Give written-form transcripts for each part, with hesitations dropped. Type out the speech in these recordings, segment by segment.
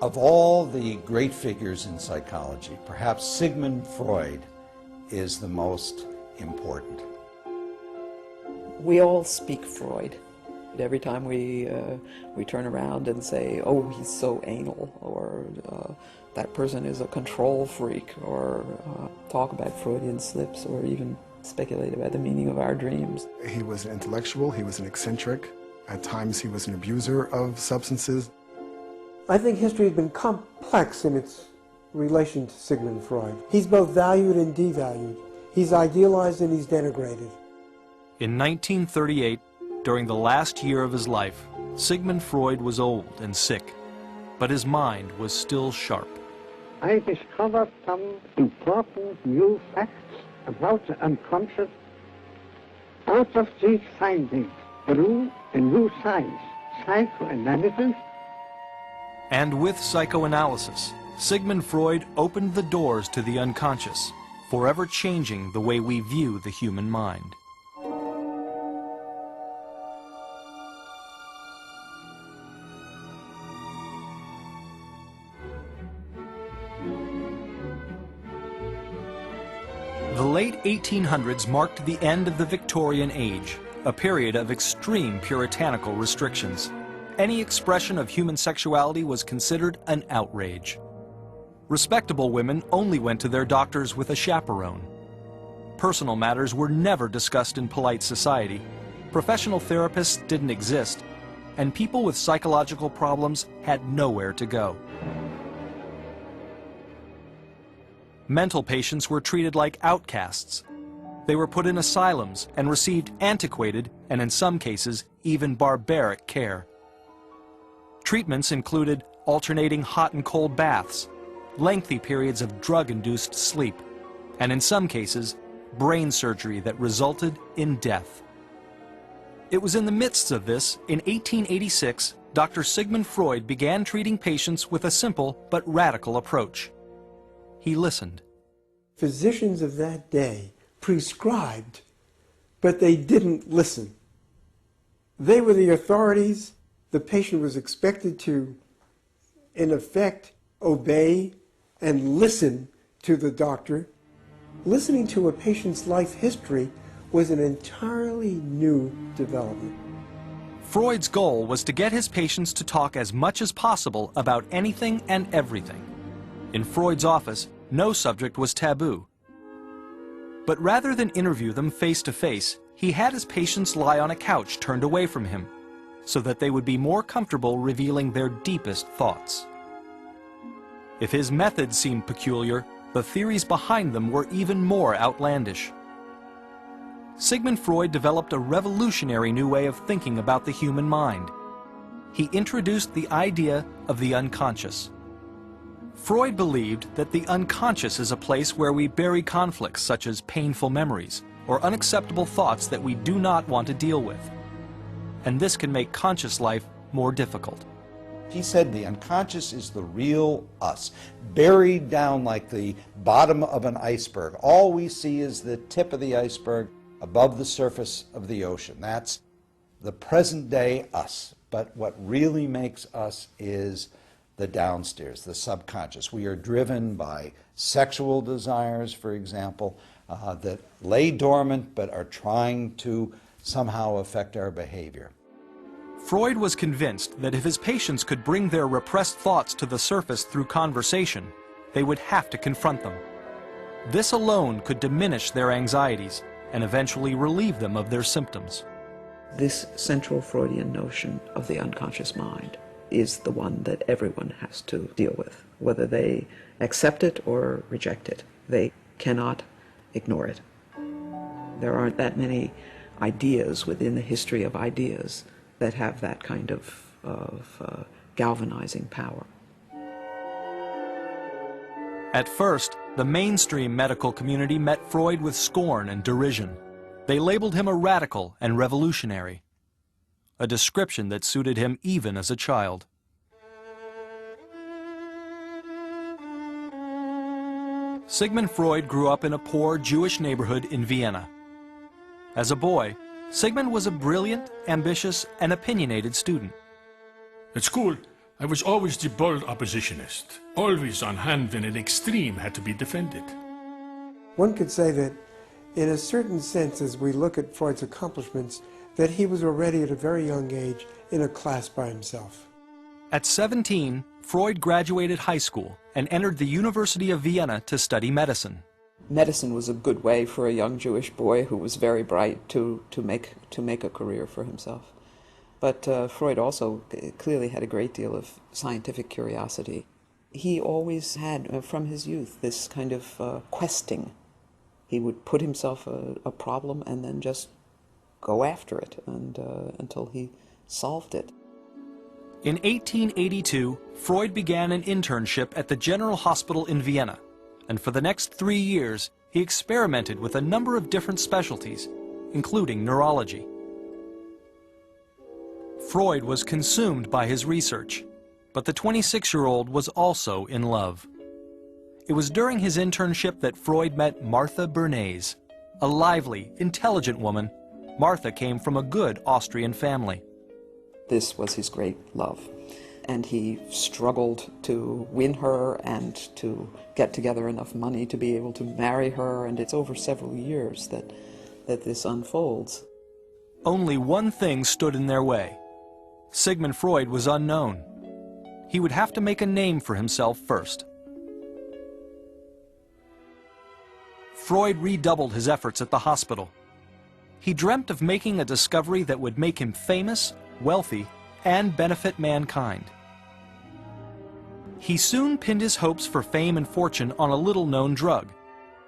Of all the great figures in psychology, perhaps Sigmund Freud is the most important. We all speak Freud. Every time we turn around and say, oh, he's so anal, or that person is a control freak, or talk about Freudian slips, or even speculate about the meaning of our dreams. He was an intellectual, he was an eccentric. At times he was an abuser of substances. I think history has been complex in its relation to Sigmund Freud. He's both valued and devalued. He's idealized and he's denigrated. In 1938, during the last year of his life, Sigmund Freud was old and sick, but his mind was still sharp. I discovered some important new facts about the unconscious. Out of these findings grew a new science, psychoanalysis. And with psychoanalysis, Sigmund Freud opened the doors to the unconscious, forever changing the way we view the human mind. The late 1800s marked the end of the Victorian Age, a period of extreme puritanical restrictions. Any expression of human sexuality was considered an outrage. Respectable women only went to their doctors with a chaperone. Personal matters were never discussed in polite society. Professional therapists didn't exist, and people with psychological problems had nowhere to go. Mental patients were treated like outcasts. They were put in asylums and received antiquated, and in some cases, even barbaric care. Treatments included alternating hot and cold baths, lengthy periods of drug-induced sleep, and in some cases, brain surgery that resulted in death. It was in the midst of this, in 1886, Dr. Sigmund Freud began treating patients with a simple but radical approach. He listened. Physicians of that day prescribed, but they didn't listen. They were the authorities. The patient was expected to, in effect, obey and listen to the doctor. Listening to a patient's life history was an entirely new development. Freud's goal was to get his patients to talk as much as possible about anything and everything. In Freud's office, no subject was taboo. But rather than interview them face to face, he had his patients lie on a couch turned away from him, so that they would be more comfortable revealing their deepest thoughts. If his methods seemed peculiar, the theories behind them were even more outlandish. Sigmund Freud developed a revolutionary new way of thinking about the human mind. He introduced the idea of the unconscious. Freud believed that the unconscious is a place where we bury conflicts such as painful memories or unacceptable thoughts that we do not want to deal with. And this can make conscious life more difficult. He said the unconscious is the real us, buried down like the bottom of an iceberg. All we see is the tip of the iceberg above the surface of the ocean. That's the present day us. But what really makes us is the downstairs, the subconscious. We are driven by sexual desires, for example, that lay dormant but are trying to somehow affect our behavior. Freud was convinced that if his patients could bring their repressed thoughts to the surface through conversation, they would have to confront them. This alone could diminish their anxieties and eventually relieve them of their symptoms. This central Freudian notion of the unconscious mind is the one that everyone has to deal with, whether they accept it or reject it. They cannot ignore it. There aren't that many ideas within the history of ideas that have that kind of galvanizing power. At first, the mainstream medical community met Freud with scorn and derision. They labeled him a radical and revolutionary, a description that suited him even as a child. Sigmund Freud grew up in a poor Jewish neighborhood in Vienna. As a boy, Sigmund was a brilliant, ambitious, and opinionated student. At school, I was always the bold oppositionist, always on hand when an extreme had to be defended. One could say that, in a certain sense, as we look at Freud's accomplishments, that he was already at a very young age in a class by himself. At 17, Freud graduated high school and entered the University of Vienna to study medicine. Medicine was a good way for a young Jewish boy who was very bright to make a career for himself. But Freud also clearly had a great deal of scientific curiosity. He always had, from his youth, this kind of questing. He would put himself a problem and then just go after it until he solved it. In 1882, Freud began an internship at the General Hospital in Vienna, and for the next 3 years, he experimented with a number of different specialties, including neurology. Freud was consumed by his research, but the 26-year-old was also in love. It was during his internship that Freud met Martha Bernays, a lively, intelligent woman. Martha came from a good Austrian family. This was his great love, and he struggled to win her and to get together enough money to be able to marry her, and it's over several years that this unfolds. Only one thing stood in their way. Sigmund Freud was unknown. He would have to make a name for himself first. Freud redoubled his efforts at the hospital. He dreamt of making a discovery that would make him famous, wealthy, and benefit mankind. He soon pinned his hopes for fame and fortune on a little-known drug,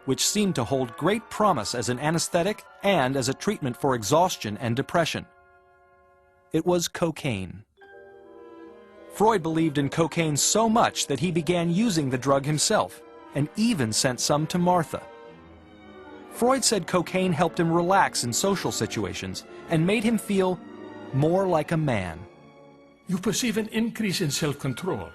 which seemed to hold great promise as an anesthetic and as a treatment for exhaustion and depression. It was cocaine. Freud believed in cocaine so much that he began using the drug himself, and even sent some to Martha. Freud said cocaine helped him relax in social situations and made him feel more like a man. You perceive an increase in self-control,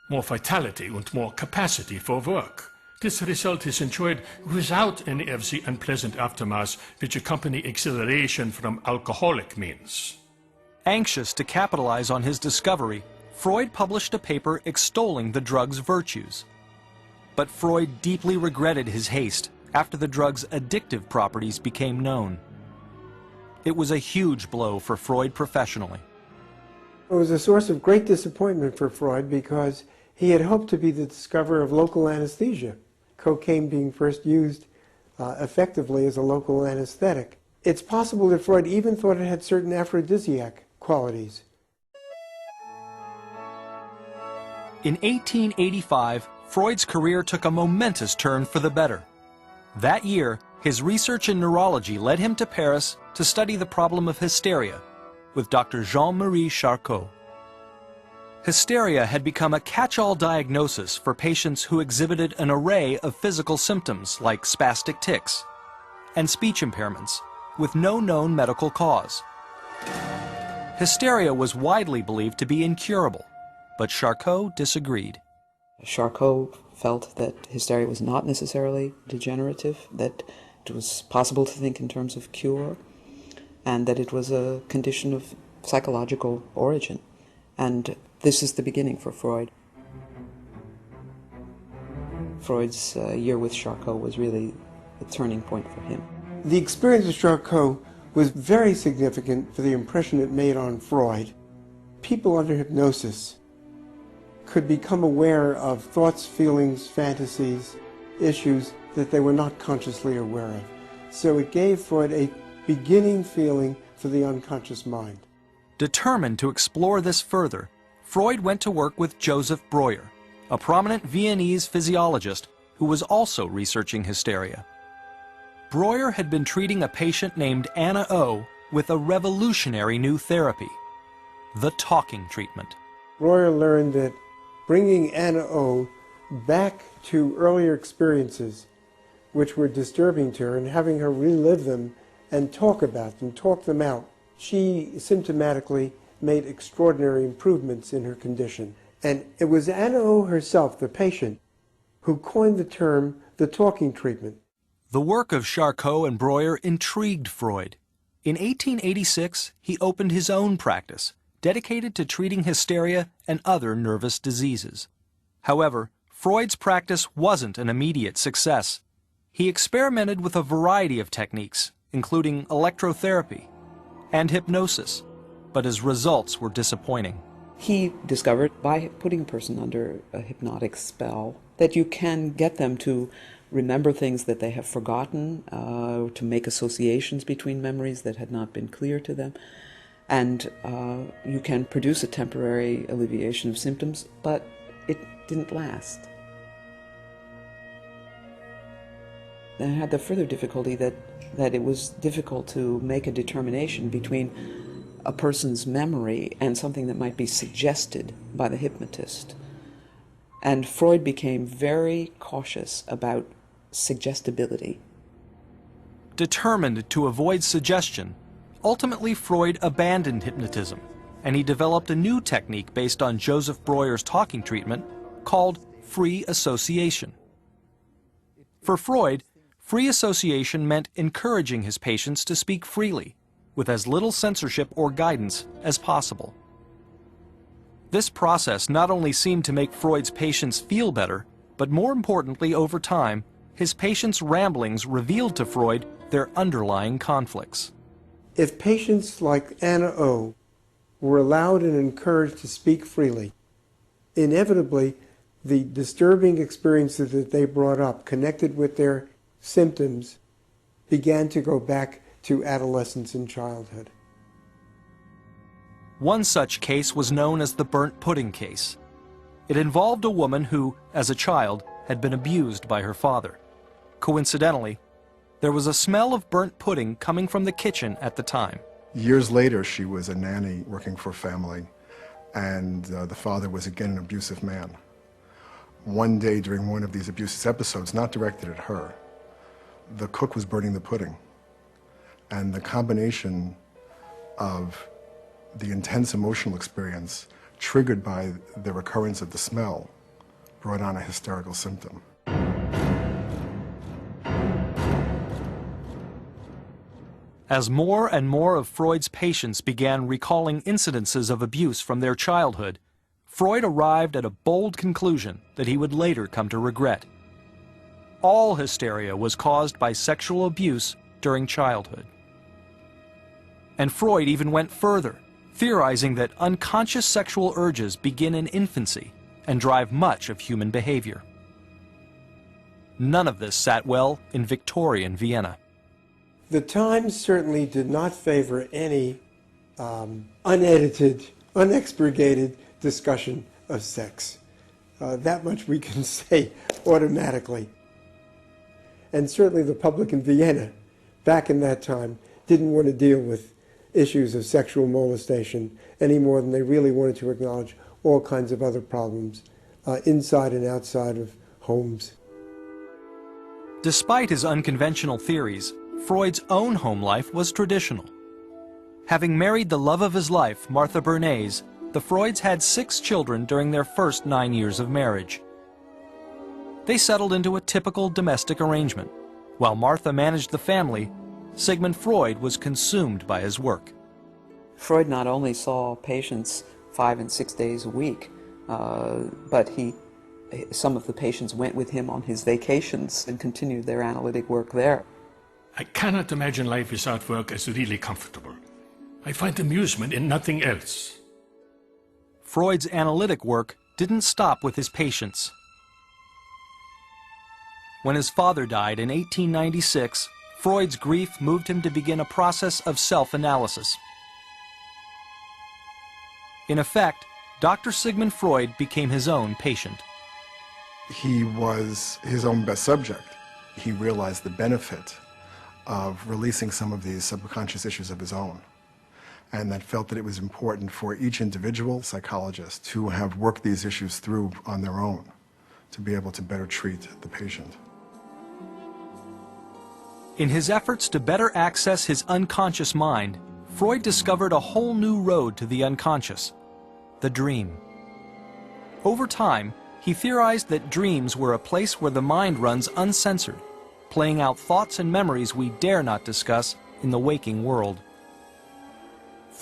more vitality and more capacity for work. This result is enjoyed without any of the unpleasant aftermaths which accompany exhilaration from alcoholic means. Anxious to capitalize on his discovery, Freud published a paper extolling the drug's virtues. But Freud deeply regretted his haste after the drug's addictive properties became known. It was a huge blow for Freud professionally. It was a source of great disappointment for Freud because he had hoped to be the discoverer of local anesthesia, cocaine being first used effectively as a local anesthetic. It's possible that Freud even thought it had certain aphrodisiac qualities. In 1885, Freud's career took a momentous turn for the better. That year, his research in neurology led him to Paris to study the problem of hysteria with Dr. Jean-Marie Charcot. Hysteria had become a catch-all diagnosis for patients who exhibited an array of physical symptoms like spastic tics and speech impairments with no known medical cause. Hysteria was widely believed to be incurable, but Charcot disagreed. Charcot felt that hysteria was not necessarily degenerative, that it was possible to think in terms of cure, and that it was a condition of psychological origin. And this is the beginning for Freud. Freud's year with Charcot was really a turning point for him. The experience of Charcot was very significant for the impression it made on Freud. People under hypnosis could become aware of thoughts, feelings, fantasies, issues that they were not consciously aware of. So it gave Freud a beginning feeling for the unconscious mind. Determined to explore this further, Freud went to work with Joseph Breuer, a prominent Viennese physiologist who was also researching hysteria. Breuer had been treating a patient named Anna O with a revolutionary new therapy, the talking treatment. Breuer learned that bringing Anna O back to earlier experiences which were disturbing to her and having her relive them and talk about them, talk them out, she symptomatically made extraordinary improvements in her condition. And it was Anna O herself, the patient, who coined the term the talking treatment. The work of Charcot and Breuer intrigued Freud. In 1886, he opened his own practice, dedicated to treating hysteria and other nervous diseases. However, Freud's practice wasn't an immediate success. He experimented with a variety of techniques, including electrotherapy and hypnosis, but his results were disappointing. He discovered, by putting a person under a hypnotic spell, that you can get them to remember things that they have forgotten, to make associations between memories that had not been clear to them, and you can produce a temporary alleviation of symptoms, but it didn't last. And I had the further difficulty that it was difficult to make a determination between a person's memory and something that might be suggested by the hypnotist. And Freud became very cautious about suggestibility. Determined to avoid suggestion, ultimately Freud abandoned hypnotism, and he developed a new technique based on Joseph Breuer's talking treatment called free association. For Freud, free association meant encouraging his patients to speak freely, with as little censorship or guidance as possible. This process not only seemed to make Freud's patients feel better, but more importantly, over time, his patients' ramblings revealed to Freud their underlying conflicts. If patients like Anna O were allowed and encouraged to speak freely, inevitably the disturbing experiences that they brought up connected with their symptoms began to go back to adolescence and childhood. One such case was known as the burnt pudding case. It involved a woman who, as a child, had been abused by her father. Coincidentally, there was a smell of burnt pudding coming from the kitchen at the time. Years later, she was a nanny working for a family, and the father was again an abusive man. One day during one of these abusive episodes, not directed at her, the cook was burning the pudding. And the combination of the intense emotional experience triggered by the recurrence of the smell brought on a hysterical symptom. As more and more of Freud's patients began recalling incidences of abuse from their childhood, Freud arrived at a bold conclusion that he would later come to regret. All hysteria was caused by sexual abuse during childhood. And Freud even went further, theorizing that unconscious sexual urges begin in infancy and drive much of human behavior. None of this sat well in Victorian Vienna. The Times certainly did not favor any unedited, unexpurgated discussion of sex. That much we can say automatically. And certainly the public in Vienna, back in that time, didn't want to deal with issues of sexual molestation any more than they really wanted to acknowledge all kinds of other problems inside and outside of homes. Despite his unconventional theories, Freud's own home life was traditional. Having married the love of his life, Martha Bernays, the Freuds had 6 children during their first 9 years of marriage. They settled into a typical domestic arrangement. While Martha managed the family, Sigmund Freud was consumed by his work. Freud not only saw patients 5 and 6 days a week, but some of the patients went with him on his vacations and continued their analytic work there. I cannot imagine life without work as really comfortable. I find amusement in nothing else. Freud's analytic work didn't stop with his patients. When his father died in 1896, Freud's grief moved him to begin a process of self-analysis. In effect, Dr. Sigmund Freud became his own patient. He was his own best subject. He realized the benefit of releasing some of these subconscious issues of his own, and that felt that it was important for each individual psychologist to have worked these issues through on their own to be able to better treat the patient. In his efforts to better access his unconscious mind, Freud discovered a whole new road to the unconscious, the dream. Over time, he theorized that dreams were a place where the mind runs uncensored, playing out thoughts and memories we dare not discuss in the waking world.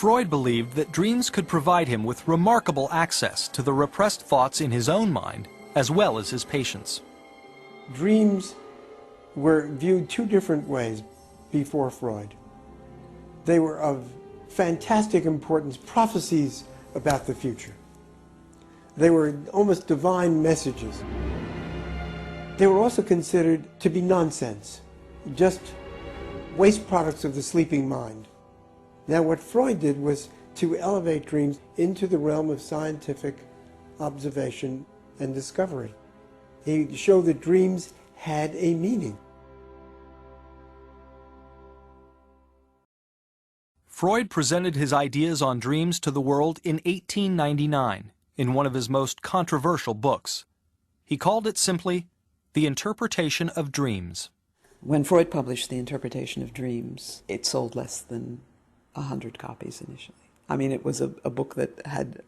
Freud believed that dreams could provide him with remarkable access to the repressed thoughts in his own mind, as well as his patients. Dreams were viewed two different ways before Freud. They were of fantastic importance, prophecies about the future. They were almost divine messages. They were also considered to be nonsense, just waste products of the sleeping mind. Now, what Freud did was to elevate dreams into the realm of scientific observation and discovery. He showed that dreams had a meaning. Freud presented his ideas on dreams to the world in 1899 in one of his most controversial books. He called it simply The Interpretation of Dreams. When Freud published The Interpretation of Dreams, it sold less than 100 copies initially. I mean, it was a book that had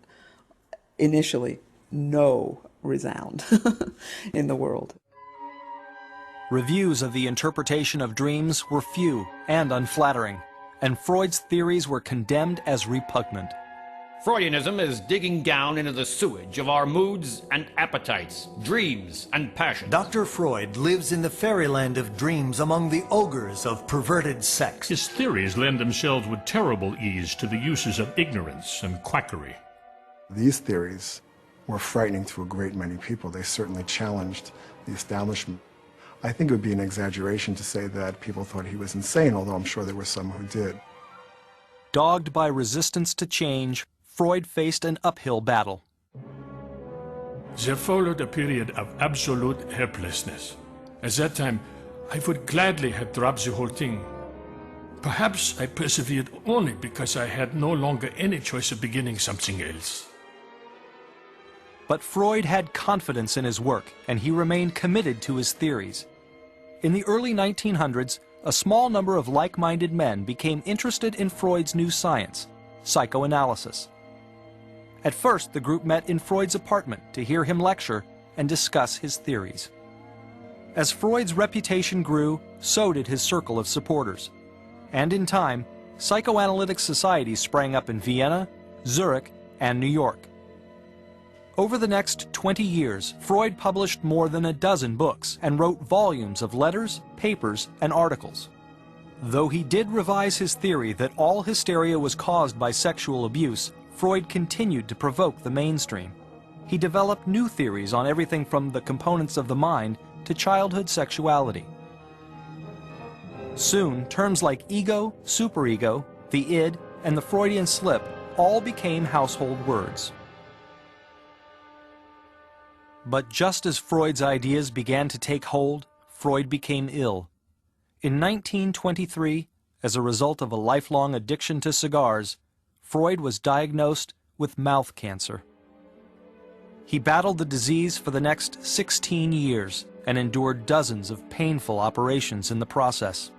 initially no resound in the world. Reviews of The Interpretation of Dreams were few and unflattering, and Freud's theories were condemned as repugnant. Freudianism is digging down into the sewage of our moods and appetites, dreams and passions. Dr. Freud lives in the fairyland of dreams among the ogres of perverted sex. His theories lend themselves with terrible ease to the uses of ignorance and quackery. These theories were frightening to a great many people. They certainly challenged the establishment. I think it would be an exaggeration to say that people thought he was insane, although I'm sure there were some who did. Dogged by resistance to change, Freud faced an uphill battle. There followed a period of absolute helplessness. At that time, I would gladly have dropped the whole thing. Perhaps I persevered only because I had no longer any choice of beginning something else. But Freud had confidence in his work, and he remained committed to his theories. In the early 1900s, a small number of like-minded men became interested in Freud's new science, psychoanalysis. At first, the group met in Freud's apartment to hear him lecture and discuss his theories. As Freud's reputation grew, so did his circle of supporters. And in time, psychoanalytic societies sprang up in Vienna, Zurich, and New York. Over the next 20 years, Freud published more than a dozen books and wrote volumes of letters, papers, and articles. Though he did revise his theory that all hysteria was caused by sexual abuse, Freud continued to provoke the mainstream. He developed new theories on everything from the components of the mind to childhood sexuality. Soon, terms like ego, superego, the id, and the Freudian slip all became household words. But just as Freud's ideas began to take hold, Freud became ill. In 1923, as a result of a lifelong addiction to cigars, Freud was diagnosed with mouth cancer. He battled the disease for the next 16 years and endured dozens of painful operations in the process.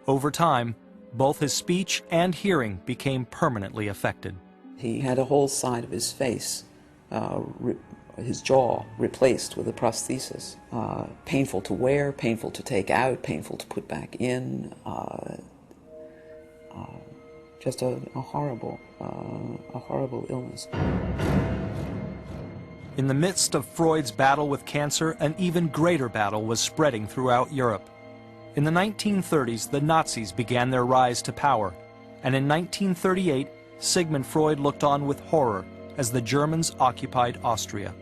Over time, both his speech and hearing became permanently affected. He had a whole side of his face, his jaw, replaced with a prosthesis. Painful to wear, painful to take out, painful to put back in. Just a horrible illness. In the midst of Freud's battle with cancer, an even greater battle was spreading throughout Europe. In the 1930s, the Nazis began their rise to power, and in 1938, Sigmund Freud looked on with horror as the Germans occupied Austria.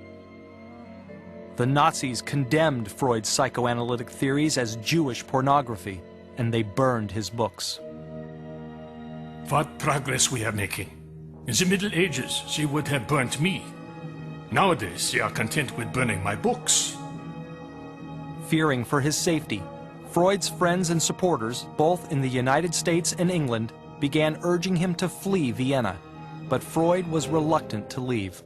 The Nazis condemned Freud's psychoanalytic theories as Jewish pornography, and they burned his books. What progress we are making. In the Middle Ages, they would have burnt me. Nowadays, they are content with burning my books. Fearing for his safety, Freud's friends and supporters, both in the United States and England, began urging him to flee Vienna, but Freud was reluctant to leave.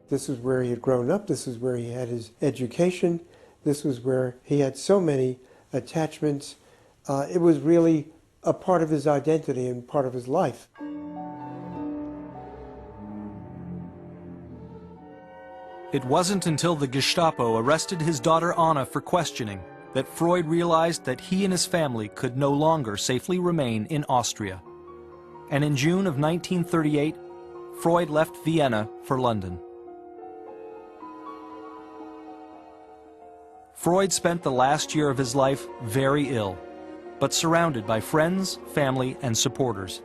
This is where he had grown up, this is where he had his education, this was where he had so many attachments. It was really a part of his identity and part of his life. It wasn't until the Gestapo arrested his daughter Anna for questioning that Freud realized that he and his family could no longer safely remain in Austria. and in June of 1938, Freud left Vienna for London. Freud spent the last year of his life very ill, but surrounded by friends, family, and supporters.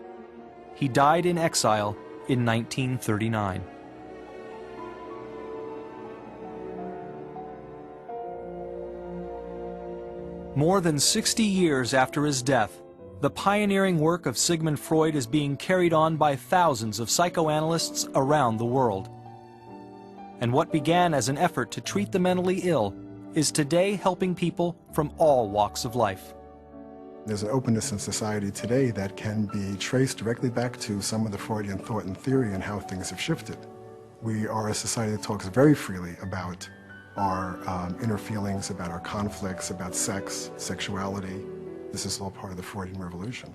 He died in exile in 1939. More than 60 years after his death, the pioneering work of Sigmund Freud is being carried on by thousands of psychoanalysts around the world. And what began as an effort to treat the mentally ill is today helping people from all walks of life. There's an openness in society today that can be traced directly back to some of the Freudian thought and theory and how things have shifted. We are a society that talks very freely about our inner feelings, about our conflicts, about sex, sexuality. This is all part of the Freudian revolution.